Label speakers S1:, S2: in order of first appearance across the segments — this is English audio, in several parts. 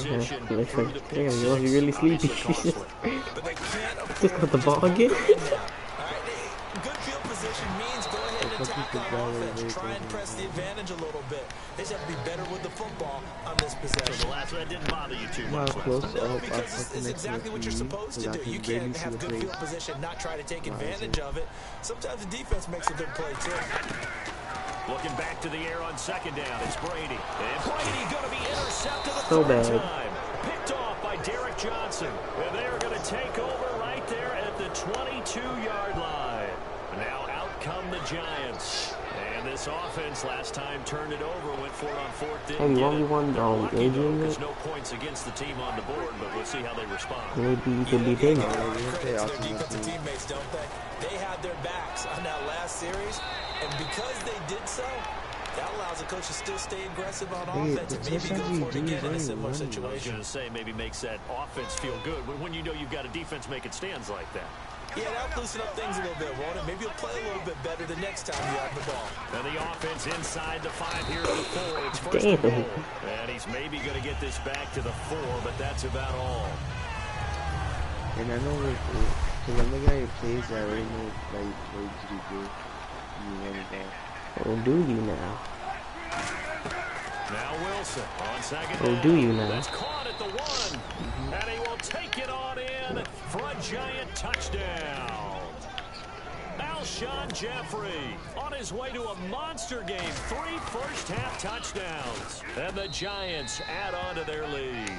S1: position
S2: Okay.
S1: through the pick
S2: Damn, you're really sleepy.
S1: But they can't
S2: Just got the ball again.
S1: Good field position means go ahead and attack on offense. Try and press the advantage a little bit. They just have to be better with the football on this possession.
S3: So the last one didn't bother you too much.
S1: No, because it's exactly what you're supposed to do. You can't have good field position, not try to take advantage of it. Sometimes the defense makes a good play too.
S3: Looking back to the air on second down, it's Brady. And Brady going to be intercepted the
S2: So
S3: third
S2: bad.
S3: time. Picked off by Derek Johnson. And they're going to take over right there at the 22-yard line. Now out come the Giants. And this offense last time turned it over, went for it on fourth.
S2: Hey, you only won Adrian
S3: There's no points against the team on the board, but we'll see how they respond.
S2: Maybe you could beat him.
S1: Their defensive teammates, don't they? They had their backs on that last series, and because they did so, that allows the coach to still stay aggressive on offense and maybe go for it again in a similar situation.
S3: I was going to say maybe makes that offense feel good, but when you know you've got a defense making stands like that.
S1: Yeah, that'll loosen up things a little bit, won't it? Maybe you'll play a little bit better the next time you have the ball.
S3: And the offense inside the 5 here at the 4. It's first and goal. And he's maybe going to get this back to the 4, but that's about all.
S4: And I know because I'm the guy who plays, I already know like what to do.
S2: Oh, do you now?
S3: Now Wilson on second
S2: Oh,
S3: down.
S2: do you now?
S3: That's caught at the 1. And he will take it on in for a Giant touchdown. Alshon Jeffrey on his way to a monster game. 3 first-half touchdowns. And the Giants add on to their lead.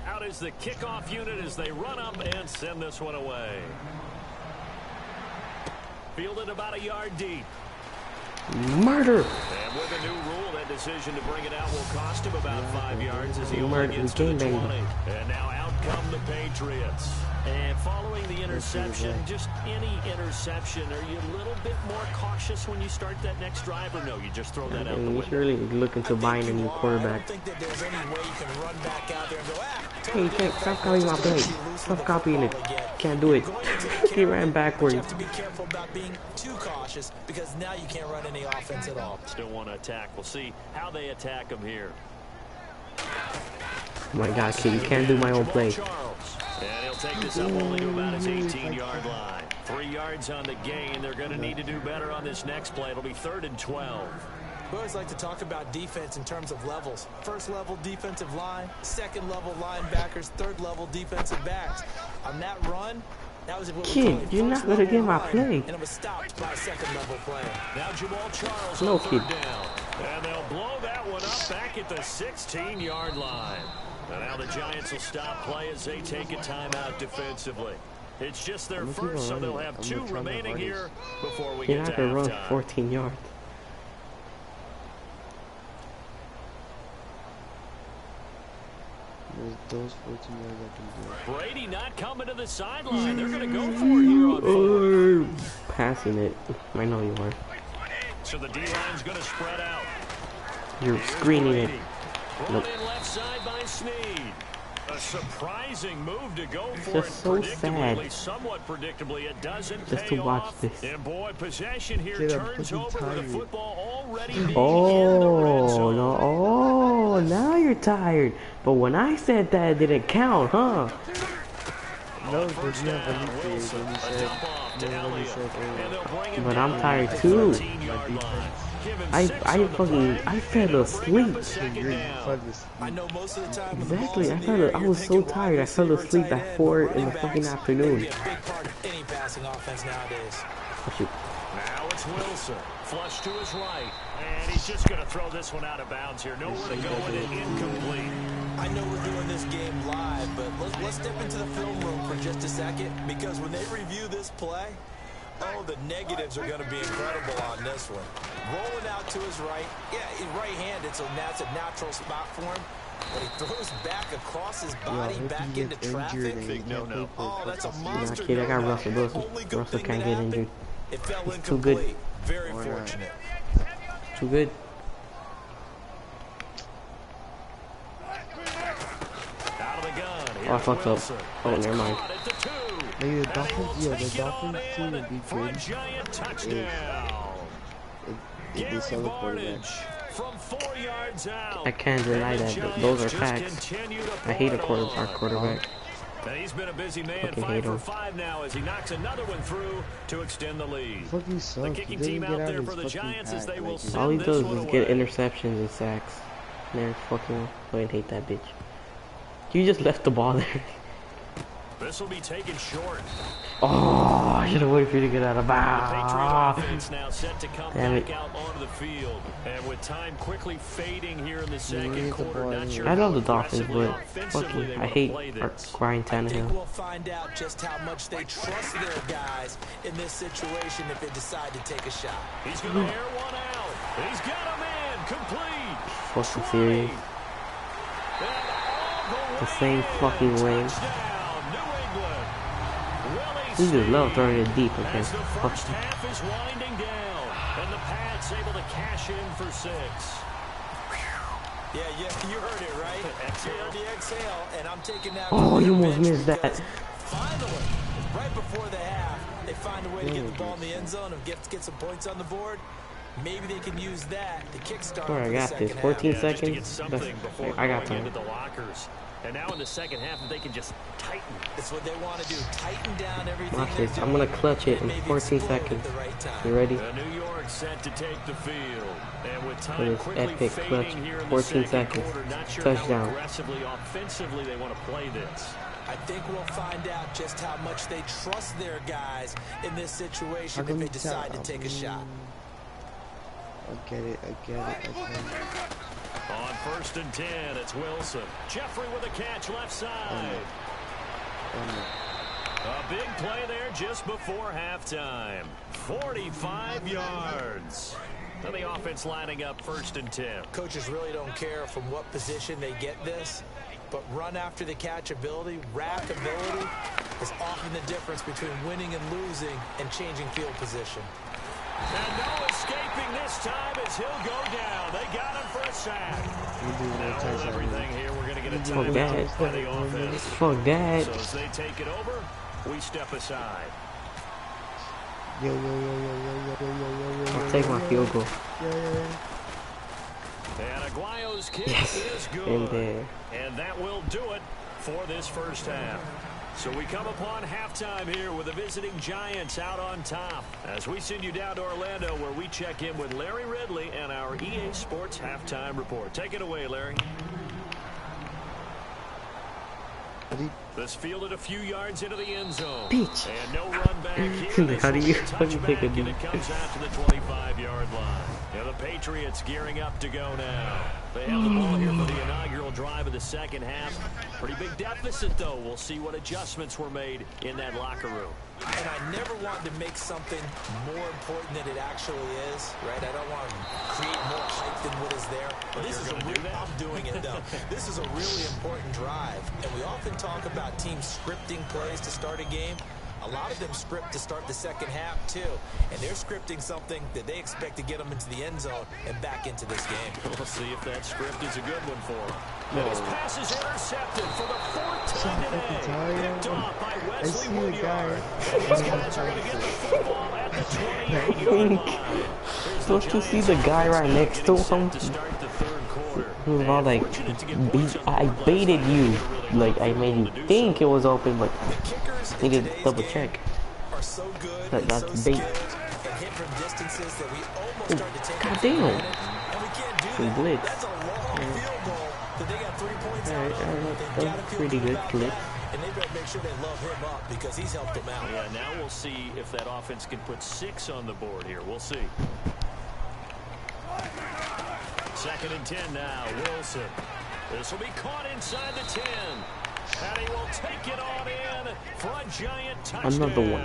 S3: Out is the kickoff unit as they run up and send this one away. Fielded about a yard deep.
S2: Murder!
S3: And with a new rule, that decision to bring it out will cost him about 5 yards as he only
S2: Murder.
S3: gets to the 20.
S2: Baby.
S3: And now out come the Patriots. And following the interception, just any interception, are you a little bit more cautious when you start that next drive, or no, you just throw that out the
S2: He's
S3: window?
S2: really looking to buying a new quarterback.
S1: I don't think that there's any way you can run back out there and go,
S2: Hey, you can't stop copying my play. Stop copying it. Can't do it. He ran backwards.
S1: You have to be careful about being too cautious because now you can't run any offense at all.
S3: Still want to attack. We'll see how they attack him here.
S2: Oh my God, kid, you can't do my own play.
S3: And he'll take this up only to about his 18-yard line. 3 yards on the gain. They're going to need to do better on this next play. It'll be 3rd and 12.
S1: We always like to talk about defense in terms of levels. First level defensive line, second level linebackers, third level defensive backs. On that run, that was what
S2: Kid, you're not gonna get my play.
S1: And it was stopped by a second level player.
S3: Now Jamal Charles
S2: No,
S3: on
S2: kid.
S3: 3rd down. And they'll blow that one up back at the 16-yard line. And now the Giants will stop play as they take a timeout defensively. It's just their first, so they'll have 2 remaining here before we
S2: You're
S3: get
S2: not
S3: to
S2: gonna run
S3: halftime.
S2: 14 yards.
S4: Those 14 yards I can do.
S3: Brady not coming to the sideline. They're going to go for it here on 4th.
S2: Passing it. I know you are.
S3: So the D-line's going to spread out.
S2: You're screening it.
S3: Brought
S2: Nope.
S3: in left side by Snead. A surprising move to go for
S2: Just
S3: it.
S2: so
S3: Predictably,
S2: sad.
S3: at least somewhat predictably, it doesn't
S2: Just
S3: pay
S2: to watch
S3: off.
S2: this.
S3: And boy, possession here
S4: Kid, I'm
S3: turns
S4: fucking
S3: over with the
S4: tired.
S3: football already being in the red
S2: Oh,
S3: zone.
S2: no. Oh, now you're tired. But when I said that, it didn't count, huh?
S4: No,
S3: First
S4: but you have
S3: down,
S4: a new
S3: Wilson,
S4: when you
S3: a
S4: said,
S3: dump off to
S4: when you
S3: Elliott.
S4: said,
S3: And they'll bring him
S2: But I'm
S3: down
S2: tired
S3: at the
S2: too.
S3: 13-yard line. Give him
S2: I
S3: 6 on the
S2: fucking,
S3: play,
S2: I
S3: and
S2: fell
S3: they'll bring up
S2: asleep.
S3: a second
S4: you're
S3: down.
S4: fuzzy.
S1: I know most of the time when the ball's
S2: Exactly,
S1: in the air,
S2: I
S1: you're
S2: was so
S1: thinking
S2: tired. I
S1: wide
S2: fell
S1: receiver,
S2: asleep
S1: tight
S2: at
S1: end,
S2: 4
S1: but
S2: in the
S1: running
S2: fucking
S1: backs,
S2: afternoon.
S1: they can be a big part of any passing offense nowadays.
S2: Oh, shoot.
S3: Now it's Wilson. Flush to his right. And he's just going to throw this one out of bounds here. Nowhere to go with it. Incomplete.
S1: I know we're doing this game live, but let's step into the film room for just a second, because when they review this play, oh, the negatives are going to be incredible on this one. Rolling out to his right. Yeah, he's right-handed, so that's a natural spot for him. But he throws back across his body, back into traffic.
S3: Big no-no.
S1: Oh, that's a
S2: Nah,
S1: monster.
S2: kid, I got
S1: no-no.
S2: Russell Wilson.
S1: Only good
S2: Russell
S1: thing
S2: can't
S1: that
S2: get
S1: happened,
S2: injured.
S1: it fell
S2: He's too
S1: incomplete.
S2: good.
S1: Very
S4: Why not?
S1: fortunate.
S2: Too good.
S3: Out of the gun.
S2: Oh, I fucked up.
S3: Wilson.
S2: Oh,
S3: That's
S2: never mind.
S3: caught at the 2.
S4: Maybe the
S3: And he
S4: Dolphins,
S3: will
S4: yeah, the
S3: take it on
S4: Dolphins team
S3: in
S4: would be
S3: for a
S4: good.
S3: giant touchdown.
S4: Did they sell the quarterback?
S3: From 4 yards out.
S2: I can't deny that. Those are facts. I hate our quarterback.
S3: And he's been a busy man,
S2: Fucking
S3: 5
S2: hate
S3: for
S2: him.
S3: 5 now as he knocks another one through to extend the lead.
S4: Fucking suck.
S3: The kicking team out there for the Giants as they will
S2: All
S3: send
S2: he
S3: this
S2: does
S3: one
S2: is
S3: away.
S2: get interceptions and sacks. Never fucking hate that bitch. You just left the ball there.
S3: This will be taken short.
S2: Oh, I should have waited for you to get out of
S3: The Patriot
S2: bounds.
S3: offense now set to come
S2: Damn
S3: back
S2: it.
S3: out onto the field. And with time quickly fading here in the second
S4: the
S3: quarter,
S4: ball
S3: not sure
S2: I love
S3: how
S2: the Dolphins,
S3: aggressively
S2: but
S3: offensively they
S2: fucking I
S3: want to
S2: hate
S3: play
S2: our
S3: this.
S2: Ryan
S1: I think
S2: Tannehill.
S1: we'll find out just how much they trust their guys in this situation if they decide to take a shot.
S3: He's going to air one out. He's got a man complete.
S2: Fucking serious. The same fucking way. You just love throwing it deep, okay?
S3: As the
S2: Fuck
S3: first
S2: you.
S3: half is winding down, and the Pats able to cash in for 6.
S1: Yeah, you heard it, right? You heard the exhale, and I'm taking that.
S2: Oh, you almost
S1: bench
S2: missed that.
S1: because finally, right before the half, they find a way to get the ball in the end zone and get some points on the board. Maybe they can use that to kickstart
S2: Alright, I
S1: for the
S2: got
S1: second
S2: this.
S1: half.
S2: 14
S3: Just to
S2: seconds.
S3: get something before
S2: I got
S3: going
S2: time.
S3: into the lockers. And now in the second half, if they can just tighten.
S1: That's what they want to do. Tighten down everything.
S2: Watch
S1: they're
S2: this. I'm
S1: doing,
S2: gonna clutch it
S1: and
S2: in
S1: maybe
S2: 14
S1: explode at
S2: seconds.
S1: the right time.
S2: You ready?
S3: New York set to take the field. And with
S2: For
S3: time
S2: this
S3: quickly
S2: epic
S3: fading
S2: clutch,
S3: here in the
S2: 14
S3: second
S2: seconds.
S3: quarter, not sure
S2: Touchdown.
S3: how aggressively, offensively they want to play this.
S1: I think we'll find out just how much they trust their guys in this situation if they decide to take a shot.
S4: I get it.
S3: On 1st and 10, it's Wilson. Jeffrey with a catch left side. A big play there just before halftime. 45 yards. And the offense lining up 1st and 10.
S1: Coaches really don't care from what position they get this, but run after the catch ability, wrap ability is often the difference between winning and losing and changing field position.
S3: And no escaping this time as he'll go down. They got him for a sack. Now with everything here, we're going to get a
S2: Fuck that.
S3: timeout by the offense.
S2: Fuck that.
S3: So as they take it over, we step aside.
S4: Yo.
S2: I'll take my field goal.
S3: And Aguayo's kick
S2: Yes.
S3: is good.
S2: In there.
S3: And that will do it for this first half. So we come upon halftime here with the visiting Giants out on top. As we send you down to Orlando where we check in with Larry Ridley and our EA Sports Halftime Report. Take it away, Larry. This fielded a few yards into the end zone.
S2: Bitch.
S3: And no run back here.
S2: How do you
S3: This will
S2: fucking
S3: be
S2: take a
S3: touchback, and
S2: knee?
S3: it comes out to the 25-yard line. And the Patriots gearing up to go now. They have the ball here for the inaugural drive of the second half. Pretty big deficit, though. We'll see what adjustments were made in that locker room.
S1: And I never want to make something more important than it actually is, right? I don't want to create more hype than what is there. But this is I'm doing it, though. This is a really important drive. And we often talk about teams scripting plays to start a game. A lot of them script to start the second half, too. And they're scripting something that they expect to get them into the end zone and back into this game.
S3: We'll see if that script is a good one for him. And his pass is intercepted for the 4th time today. Picked off by Wesley Woodyard. These guys are going to get the football at the 28-yard line.
S2: Don't you see the guy right next to him?
S3: To start the third quarter.
S2: He was all like, I baited you. Like, I made you think it was open, but I need to double check.
S1: Are so good
S2: That's
S1: and so
S2: bait.
S1: skilled and hit from distances that we almost start to take
S2: God
S1: it for
S2: damn.
S1: granted, and we can't do that.
S2: Blitz.
S1: That's a long field goal that they got 3 points out of. They've got to feel
S2: Pretty good
S1: about
S2: blitz.
S1: that, and they better make sure they love him up because he's helped them out.
S3: Yeah, now we'll see if that offense can put 6 on the board here. We'll see. 2nd and 10 now. Wilson. This will be caught inside the 10. And he will take it on in for a giant touchdown.
S2: Another one.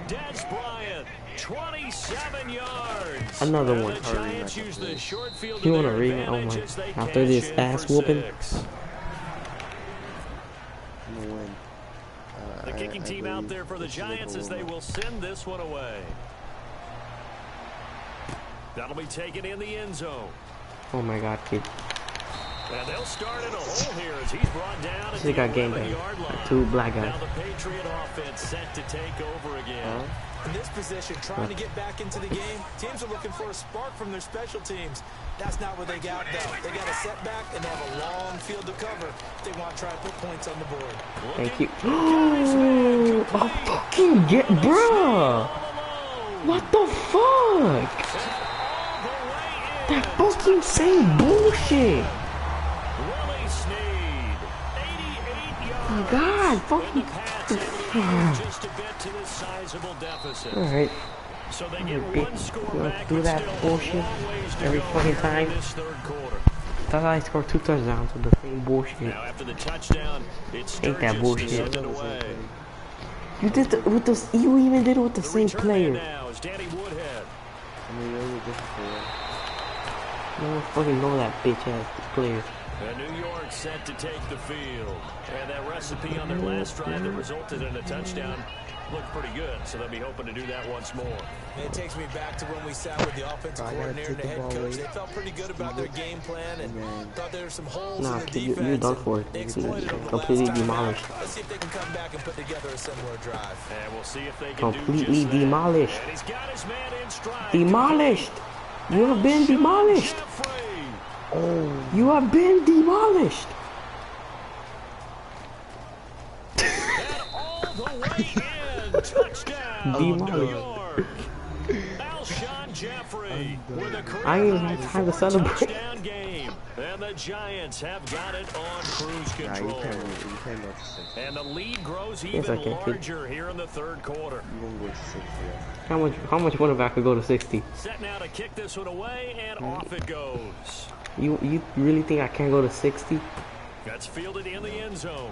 S3: Des Bryant, 27 yards.
S2: Another
S3: And
S2: one.
S3: The Giants use the short field
S2: You
S3: to
S2: want a
S3: their
S2: rematch? Oh
S3: advantage
S2: my.
S3: as they
S2: After
S3: cash
S2: this
S3: in
S2: ass
S3: for
S2: whooping.
S3: 6.
S4: I'm gonna win.
S3: The kicking team out there for the Giants as they will send this one away. That'll be taken in the end zone.
S2: Oh my god, kid.
S3: And they'll start in a hole here as he's brought down at
S2: They
S3: the
S2: got game bang.
S3: 11-yard line.
S2: Two black guys.
S3: Now the Patriot offense set to take over again.
S1: In this position, trying to get back into the game, teams are looking for a spark from their special teams. That's not what they got, though. They got a setback, and they have a long field to cover if they want to try to put points on the board.
S2: Thank you. Oh, fucking get, bruh. What the fuck? That fucking same bullshit. Oh God, fucking.
S3: Just a bit to the sizable deficit.
S2: All right.
S3: So they get one score back.
S2: Do that bullshit every fucking time. Thought I scored 2 touchdowns with the same bullshit.
S3: Now after the touchdown, it's
S2: Ain't that bullshit?
S3: away.
S2: You did the, with the, you even did it with the same player.
S3: Now is Danny Woodhead.
S4: I mean, it was different.
S2: No one fucking know that bitch ass player.
S3: And New York set to take the field. And that recipe on their last drive that resulted in a touchdown looked pretty good, so they'll be hoping to do that once more.
S1: And it takes me back to when we sat with the offensive coordinator and the head coach. They felt pretty good about their game plan and thought there were some holes in the defense.
S2: You're done for it.
S1: They exploited them the
S2: Completely
S1: last time
S2: demolished.
S1: out. Let's see if they can come back and put together a similar drive.
S3: And we'll see if they can
S2: Completely
S3: do just
S2: demolished.
S3: that. And he's got his man in stride.
S2: Demolished. You have been demolished.
S4: Oh.
S2: You have been demolished.
S3: And all the way in. Touchdown.
S2: Demolished.
S3: New York. Alshon Jeffrey with a
S2: I ain't even had time to celebrate.
S3: touchdown game. And the Giants have got it on cruise
S4: Nah,
S3: control.
S4: you can't go to 6.
S3: And the lead grows
S2: Yes, I
S3: even
S2: can.
S3: larger here in the third quarter.
S4: You won't go to 6, yeah.
S2: How much one if I could go to 60?
S3: Set now to kick this one away, and off it goes.
S2: You really think I can't go to 60?
S3: That's fielded in the end zone.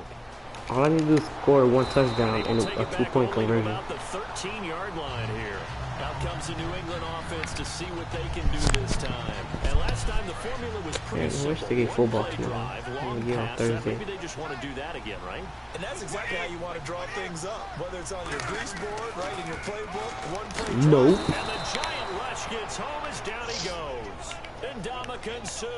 S2: All I need to do is score 1 touchdown and
S3: Take
S2: a
S3: it back
S2: 2-point
S3: only to
S2: conversion.
S3: about the 13-yard line here. Out comes the New England offense to see what they can do this time. And last time the formula was pretty
S2: Yeah, I wish
S3: simple.
S2: they gave football
S3: One-play
S2: tomorrow.
S3: drive,
S2: I'm
S3: long
S2: gonna get on
S3: pass.
S2: Thursday.
S3: Maybe they just want to do that again, right?
S1: And that's exactly how you want to draw things up. Whether it's on your grease board, right in your playbook, one-play drive.
S2: Nope.
S3: And the giant rush gets home as down he goes. And Ndamukong Suh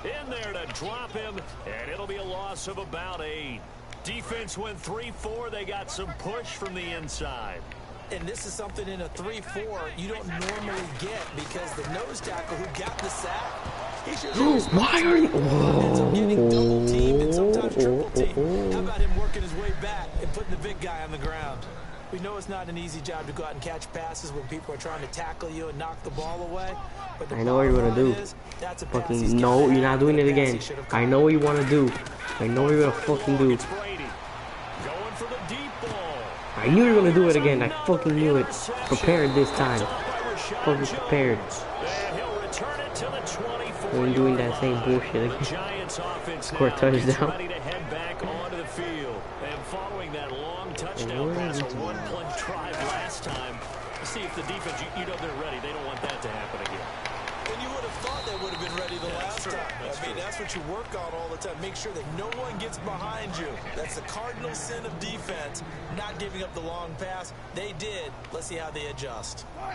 S3: in there to drop him, and it'll be a loss of about 8. Defense went 3-4. They got some push from the inside.
S1: And this is something in a 3-4 you don't normally get because the nose tackle who got the sack, he's just
S2: Why are you?
S1: ends up getting double teamed and sometimes triple teamed. How about him working his way back and putting the big guy on the ground? We know it's not an easy job to go out and catch passes when people are trying to tackle you and knock the ball away. But
S2: I know what you're gonna do.
S1: That's a pass he's
S2: Fucking no,
S1: gotta
S2: you're not
S1: have,
S2: doing
S1: but
S2: it
S1: a pass
S2: again.
S1: he should have
S2: I
S1: caught.
S2: know what you want to do. I know what you're gonna fucking do.
S3: It's Brady going for the deep ball.
S2: I knew you were gonna do it again. I fucking knew it. Prepared this time. Fucking prepared.
S3: And he'll return it to the 24.
S2: We ain't doing that same bullshit
S3: The
S2: again.
S3: Giants offense
S2: Score a
S3: now gets
S2: touchdown.
S3: ready to head back onto the field. And following that long touchdown
S2: Where
S3: pass,
S2: is
S3: a
S2: it?
S3: one-play drive last time. See if the defense, you know they're ready. They don't want that to happen again.
S1: And you would have thought they would have been ready the last
S3: true.
S1: time.
S3: That's
S1: I mean,
S3: true.
S1: that's what you work on all the time. Make sure that no one gets behind you. That's the cardinal sin of defense, not giving up the long pass. They did. Let's see how they adjust.
S3: Now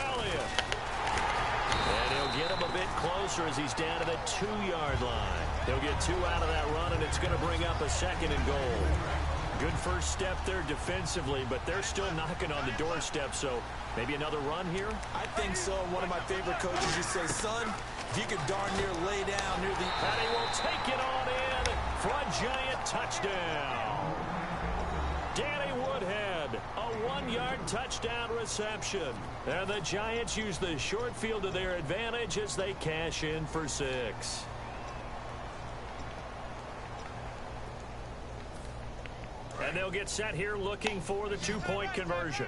S3: Elliott. And he'll get him a bit closer as he's down to the 2-yard line. He'll get 2 out of that run, and it's going to bring up a 2nd and goal. Good first step there defensively, but they're still knocking on the doorstep, so maybe another run here?
S1: I think so. One of my favorite coaches used to say, son, if you could darn near lay down near the...
S3: And he will take it on in for a giant touchdown. Danny Woodhead, a 1-yard touchdown reception. And the Giants use the short field to their advantage as they cash in for 6. And they'll get set here looking for the 2-point conversion.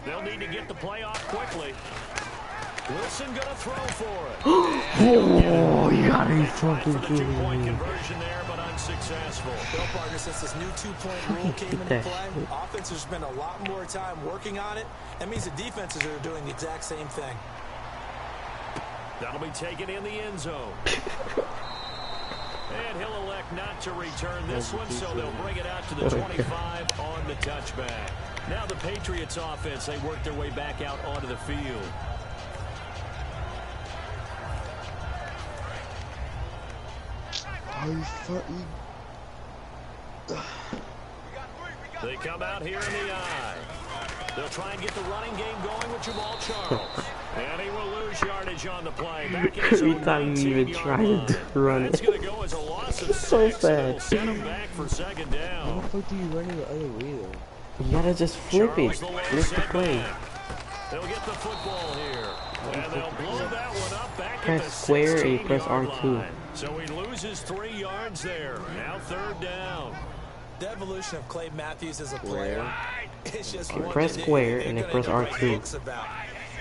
S3: They'll need to get the play off quickly. Wilson going to throw for it.
S2: Oh, you gotta be fucking
S3: For the
S2: kidding
S3: 2-point
S2: me.
S3: conversion there, but unsuccessful.
S1: Well, partner, since this new 2-point rule came into
S2: that
S1: play,
S2: shit.
S1: offenses spend a lot more time working on it. That means the defenses are doing the exact same thing.
S3: That'll be taken in the end zone. And he'll elect not to return this one, so they'll bring it out to the 25 on the touchback. Now the Patriots offense, they work their way back out onto the field.
S4: Are you fucking...
S3: They come out here in the eye. They'll try and get the running game going with Jamal Charles. And he will lose yardage on the play. Back in his
S2: Every
S3: own
S2: time you even
S3: 19-yard
S2: try
S3: line.
S2: to run
S3: That's
S2: it.
S3: going to go as a loss of
S2: So
S3: 6.
S2: sad.
S3: It'll set him back for second
S4: How
S3: down.
S4: the fuck do you run it the other way though?
S2: You gotta just flip it.
S3: Charles the low
S2: Flip the play.
S3: setback. They'll get the football here. And they'll blow that one up back
S2: Press
S3: at the
S2: square and you press
S3: 16-yard
S2: R2.
S3: line. So he loses 3 yards there. Now third down.
S1: The evolution of Clay Matthews as a player, it's just
S2: You
S1: one
S2: press
S1: that
S2: square
S1: they're
S2: and then
S1: gonna
S2: press
S1: write
S2: R2.
S1: books about.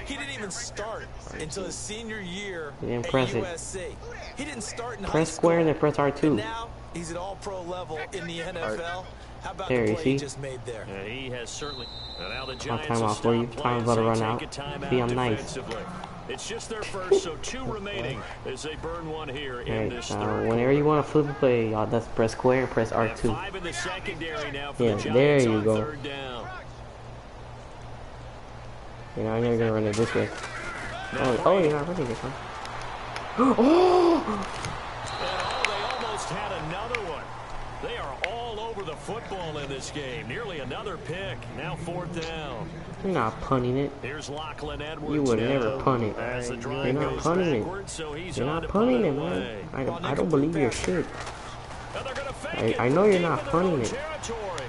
S1: He didn't even start until his senior year
S2: You didn't
S1: at
S2: press it.
S1: USC. He didn't start in high
S2: Press
S1: school.
S2: square and then press
S1: And
S2: R2.
S1: now he's at all-pro level in the NFL. How about
S2: There,
S1: the
S2: you
S1: play he
S2: see?
S1: just made there?
S3: And he has certainly. And now the
S2: I'll
S3: Giants
S2: time
S3: will
S2: out for you.
S3: stop
S2: Time's
S3: play
S2: about to
S3: as
S2: run
S3: they
S2: out.
S3: take a timeout
S2: Be on nice.
S3: defensively. It's just their first, so 2 remaining as they burn one here in this
S2: Alright,
S3: third.
S2: whenever you want to flip a play, y'all just press square and press
S3: And
S2: R2.
S3: 5 in the secondary now for
S2: Yeah,
S3: the
S2: there
S3: Giants
S2: you
S3: on
S2: go.
S3: third down.
S2: You know, I'm never gonna run it this way. Oh, you're not running this one. Oh!
S3: And they almost had another one. They are all over the football in this game. Nearly another pick. Now fourth down.
S2: You're not punting it.
S3: Here's Lachlan Edwards.
S2: You would
S3: now.
S2: never punt it.
S3: As the drive
S2: You're not
S3: goes
S2: punting it.
S3: backwards, so he's
S2: You're
S3: on
S2: not
S3: to
S2: punting
S3: punt
S2: it,
S3: away.
S2: man. I don't believe your shit.
S3: And they're gonna fake
S2: I
S3: it
S2: know you're
S3: deep
S2: not
S3: in their
S2: punting
S3: own
S2: it.
S3: territory.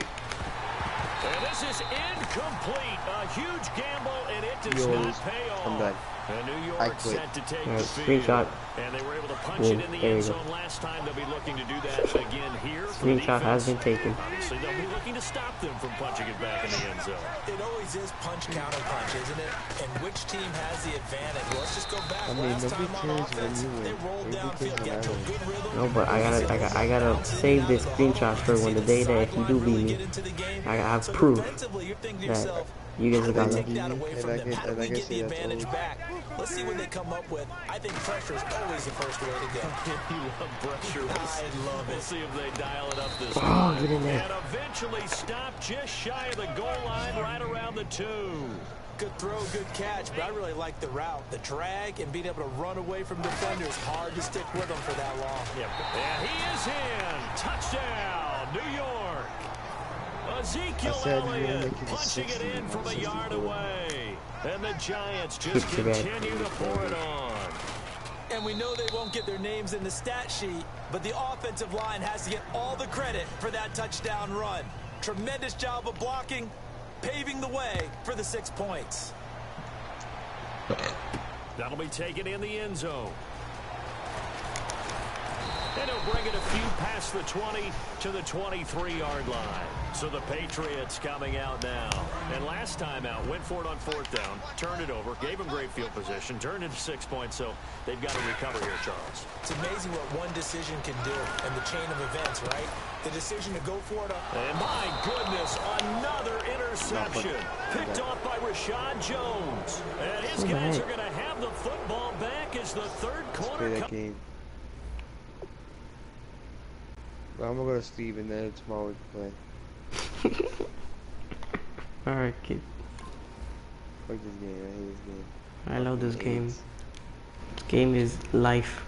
S3: And this is incomplete. A huge gamble, and it does
S4: Yours.
S3: not pay off.
S4: I'm done.
S3: And New
S4: I
S3: York
S4: quit.
S3: set to take
S2: Alright,
S3: the field.
S2: screenshot.
S3: And they were able to punch
S2: Boom,
S3: it in the
S2: there
S3: end
S2: you go.
S3: zone last time. They'll be looking to do that again here. for
S2: Screenshot has
S3: defense.
S2: been taken.
S3: Obviously, they'll be looking to stop them from punching it back in the end zone.
S1: It always is punch counter punch, isn't it? And which team has the advantage? Well, let's just go back.
S4: I mean,
S1: Last
S4: nobody
S1: time on
S4: cares when
S1: offense,
S4: you win.
S1: they rolled
S4: Everybody
S1: downfield,
S4: cares
S1: got to a
S4: when I
S1: good rhythm.
S2: No, but I gotta save this screenshot for when the day that if you do beat me, I have proof that you guys got
S1: Take
S2: lucky.
S1: that away from them. How do we get the
S4: that's
S1: advantage
S4: all.
S1: back? Let's see what they come up with. I think pressure is always the first way to go.
S3: You love pressure.
S1: I love
S3: We'll
S1: it.
S3: see if they dial it up this
S2: Oh,
S3: time.
S2: get in there.
S3: And eventually stop just shy of the goal line, right around the 2.
S1: Good throw, good catch, but I really like the route. The drag and being able to run away from defenders. Hard to stick with them for that long.
S3: And he is in. Touchdown, New York. Ezekiel
S4: I said you
S3: Elliott
S4: only can
S3: punching it
S4: 60,
S3: in from a
S4: 64.
S3: yard away. And the Giants just
S2: Keep it back.
S3: continue to pour it on.
S1: And we know they won't get their names in the stat sheet, but the offensive line has to get all the credit for that touchdown run. Tremendous job of blocking, paving the way for the 6 points.
S3: That'll be taken in the end zone. And he'll bring it a few past the 20 to the 23-yard line. So the Patriots coming out now. And last time out, went for it on fourth down, turned it over, gave them great field position, turned into 6 points, so they've got to recover here, Charles.
S1: It's amazing what one decision can do in the chain of events, right? The decision to go for it.
S3: And my goodness, another interception. Picked off by Rashad Jones. And his guys are going to have the football back as the third
S4: Play
S3: quarter
S4: that game. But I'm gonna go to sleep and then tomorrow we can play.
S2: Alright, kid.
S4: Fuck this game. I hate this game.
S2: I love this
S4: Fucking
S2: game.
S4: AIDS.
S2: This game is life.